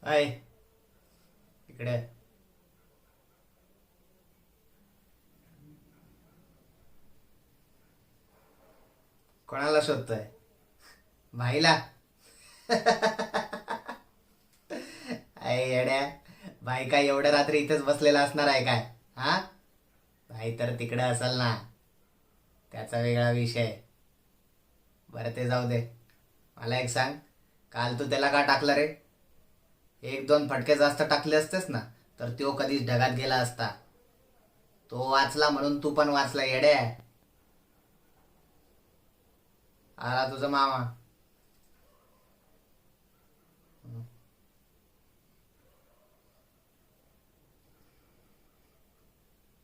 अय इकडे. कोणाला शोधतोय? भाईला? अय येड्या, भाई काय एवढ्या रात्री इथेच बसलेला असणार आहे काय? हा, भाई तर तिकडे असेल ना, त्याचा वेगळा विषय. बरं ते जाऊ दे. मला एक सांग, काल तू त्याला का टाकलं रे? एक दोन फटके जास्त टाकले असतेस ना, तर तो कधीच ढगात गेला असता. तो वाचला म्हणून तू पण वाचला येड्या. आला तुझा मामा.